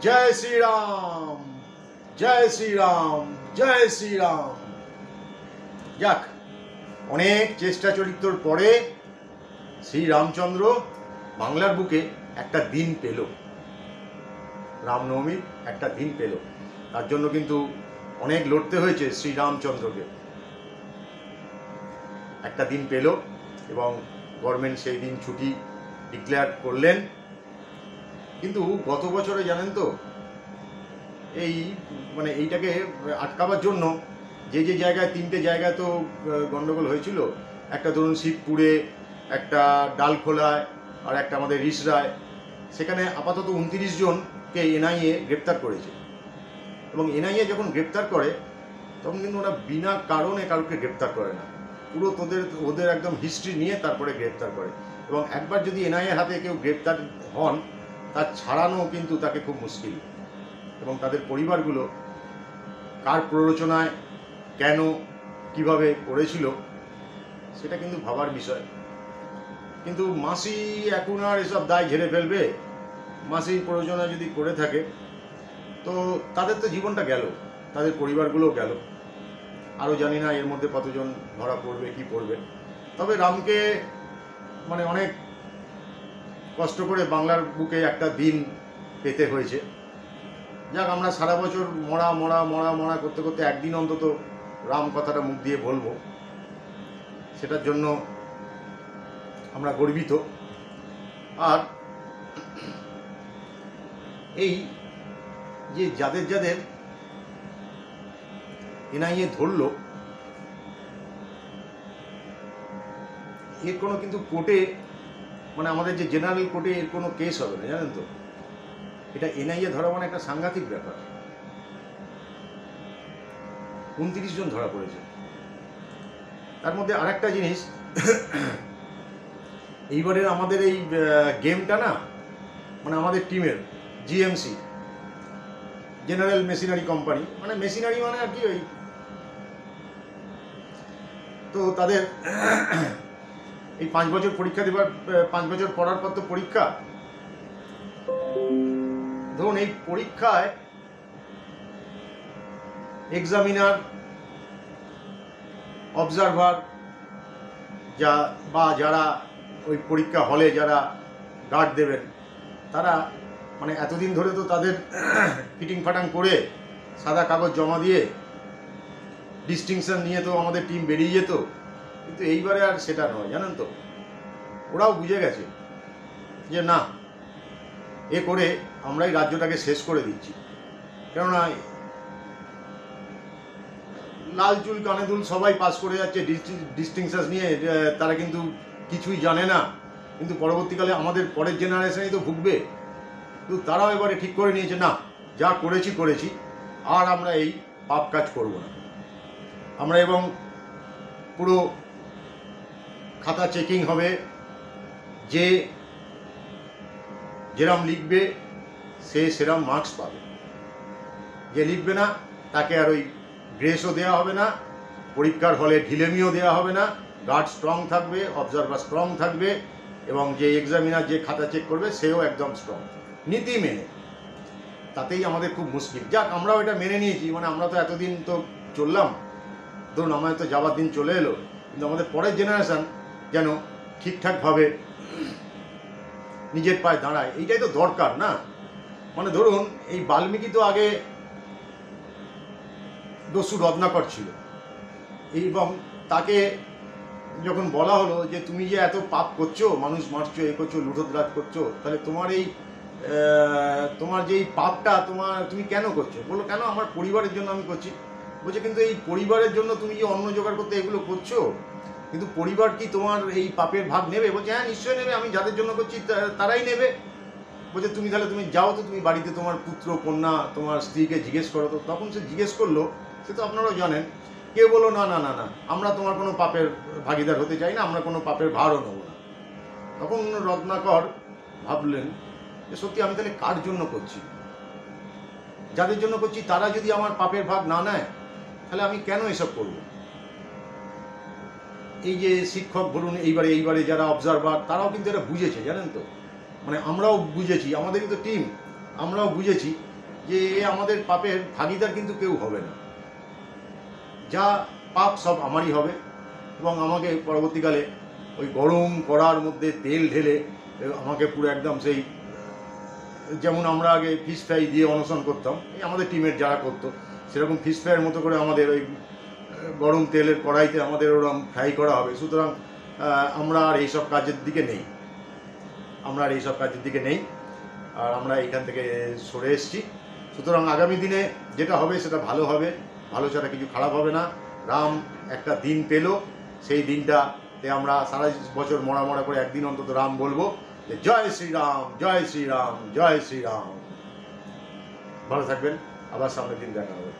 জয় শ্রীরাম, জয় শ্রীরাম, জয় শ্রীরাম। যাক, অনেক চেষ্টা চরিত্রর পরে শ্রীরামচন্দ্র বাংলার বুকে একটা দিন পেল, রামনবমীর একটা দিন পেল। তার জন্য কিন্তু অনেক লড়তে হয়েছে শ্রীরামচন্দ্রকে। একটা দিন পেল এবং গভর্নমেন্ট সেই দিন ছুটি ডিক্লেয়ার করলেন। কিন্তু গত বছরে জানেন তো, এইটাকে আটকাবার জন্য যে জায়গায় তিনটে জায়গায় তো গন্ডগোল হয়েছিল, একটা ধরুন শিবপুরে, একটা ডালখোলায়, আর একটা আমাদের রিসরায়, সেখানে আপাতত 29 জনকে এনআইএ গ্রেপ্তার করেছে। এবং এনআইএ যখন গ্রেপ্তার করে তখন কিন্তু ওরা বিনা কারণে কাউকে গ্রেপ্তার করে না, পুরো ওদের একদম হিস্ট্রি নিয়ে তারপরে গ্রেপ্তার করে। এবং একবার যদি এনআইএর হাতে কেউ গ্রেপ্তার হন, তার ছাড়ানো কিন্তু তাকে খুব মুশকিল। এবং তাদের পরিবারগুলো কার প্ররোচনায়, কেন, কিভাবে করেছিল, সেটা কিন্তু ভাবার বিষয়। কিন্তু মাসি এখন আর এসব দায় ঝেড়ে ফেলবে? মাসির প্ররোচনা যদি করে থাকে তো তাদের তো জীবনটা গেল, তাদের পরিবারগুলোও গেল। আরও জানি না এর মধ্যে কতজন ধরা পড়বে, কি পড়বে। তবে রামকে অনেক কষ্ট করে বাংলার বুকে একটা দিন পেতে হয়েছে। যাক, আমরা সারা বছর মরা মরা মরা মরা করতে করতে একদিন অন্তত রাম কথাটা মুখ দিয়ে বলবো, সেটার জন্য আমরা গর্বিত। আর এই যে যাদের যাদের এনআইএ ধরলো, এর কোনো কিন্তু কোর্টে, আমাদের যে জেনারেল কোর্টে এর কোনো কেস হবে না, জানেন তো। এটা এনআইএ ধরা একটা সাংঘাতিক ব্যাপার। 29 জন ধরা পড়েছে। তার মধ্যে আরেকটা জিনিস, এইবারের আমাদের এই গেমটা না, আমাদের টিমের GMC, general machinery company, machinery আর কি, ওই তো তাদের এই 5 বছর পরীক্ষা দেবার, 5 বছর পড়ার পর তো পরীক্ষা। ধরুন এই পরীক্ষায় এক্সামিনার, অবজারভার যারা ওই পরীক্ষা হলে যারা গার্ড দেবেন, তারা এতদিন ধরে তো তাদের ফিটিং ফাটাং করে সাদা কাগজ জমা দিয়ে ডিস্টিংশন নিয়ে তো আমাদের টিম বেরিয়ে যেত। কিন্তু এইবারে আর সেটা নয়, জানেন তো। ওরাও বুঝে গেছে যে না, এ করে আমরা এই রাজ্যটাকে শেষ করে দিচ্ছি। কেননা লাল চুল কানে দুল সবাই পাস করে যাচ্ছে ডিস্টিংশন নিয়ে, তারা কিন্তু কিছুই জানে না। কিন্তু পরবর্তীকালে আমাদের পরের জেনারেশনই তো ভুগবে। কিন্তু তারাও এবারে ঠিক করে নিয়েছে, না, যা করেছি, আর আমরা এই পাপ কাজ করব না আমরা। এবং পুরো খাতা চেকিং হবে, যে যেরম লিখবে সে সেরম মার্কস পাবে, যে লিখবে না তাকে আর ওই গ্রেসও দেওয়া হবে না, পরীক্ষার হলে ঢিলেমিও দেওয়া হবে না। গার্ড স্ট্রং থাকবে, অবজারভার স্ট্রং থাকবে, এবং যে এক্সামিনার যে খাতা চেক করবে সেও একদম স্ট্রং, নীতি মেনে। তাতেই আমাদের খুব মুশকিল। যাক, আমরাও এটা মেনে নিয়েছি। আমরা তো এতদিন তো চললাম, ধরুন আমাদের তো যাবার দিন চলে এলো, কিন্তু আমাদের পরের জেনারেশান যেন ঠিকঠাকভাবে নিজের পায়ে দাঁড়ায়, এইটাই তো দরকার না। ধরুন এই বাল্মীকি তো আগে দস্যু রত্নাকর ছিল, এবং তাকে যখন বলা হলো যে তুমি যে এত পাপ করছো, মানুষ মারছো, এ করছো, লুঠোতরাজ করছো, তাহলে তোমার যে এই পাপটা তুমি কেন করছো? বললো, কেন, আমার পরিবারের জন্য আমি করছি। বলছে, কিন্তু এই পরিবারের জন্য তুমি যে অন্ন জোগাড় করতে এগুলো করছো, কিন্তু পরিবার কি তোমার এই পাপের ভাগ নেবে? বলছে, হ্যাঁ, নিশ্চয়ই নেবে, আমি যাদের জন্য করছি তারাই নেবে। বলছে, তুমি যাও তো, তুমি বাড়িতে তোমার পুত্র কন্যা তোমার স্ত্রীকে জিজ্ঞেস করো তো। তখন সে জিজ্ঞেস করলো, সে তো আপনারাও জানেন, কেউ বললো, না না না না, আমরা তোমার কোনো পাপের ভাগিদার হতে চাই না, আমরা কোনো পাপের ভারও নেব না। তখন রত্নাকর ভাবলেন যে সত্যি আমি তাহলে কার জন্য করছি? যাদের জন্য করছি তারা যদি আমার পাপের ভাগ না নেয়, তাহলে আমি কেন এসব করব? এই যে শিক্ষক বলুন, এইবারে যারা অবজারভার, তারাও কিন্তু এটা বুঝেছে, জানেন তো। আমরাও বুঝেছি, আমাদেরই তো টিম, আমরাও বুঝেছি যে এ আমাদের পাপের ভাগিদার কিন্তু কেউ হবে না, যা পাপ সব আমারই হবে। এবং আমাকে পরবর্তীকালে ওই গরম কড়ার মধ্যে তেল ঢেলে আমাকে পুরো একদম সেই যেমন আমরা আগে ফিশ ফ্রাই দিয়ে অনশন করতাম, এই আমাদের টিমের যারা করতো সেরকম ফিশ ফ্রাইয়ের মতো করে আমাদের ওই গরম তেলের কড়াইতে আমাদের ওরকম ফ্রাই করা হবে। সুতরাং আমরা আর এইসব কাজের দিকে নেই, আর আমরা এইখান থেকে সরে এসেছি। সুতরাং আগামী দিনে যেটা হবে সেটা ভালো হবে, ভালো ছাড়া কিছু খারাপ হবে না। রাম একটা দিন পেল, সেই দিনটাতে আমরা সারা বছর মরা করে একদিন অন্তত রাম বলবো, যে জয় শ্রীরাম, জয় শ্রীরাম, জয় শ্রীরাম। ভালো থাকবেন, আবার সামনের দিন দেখা হবে।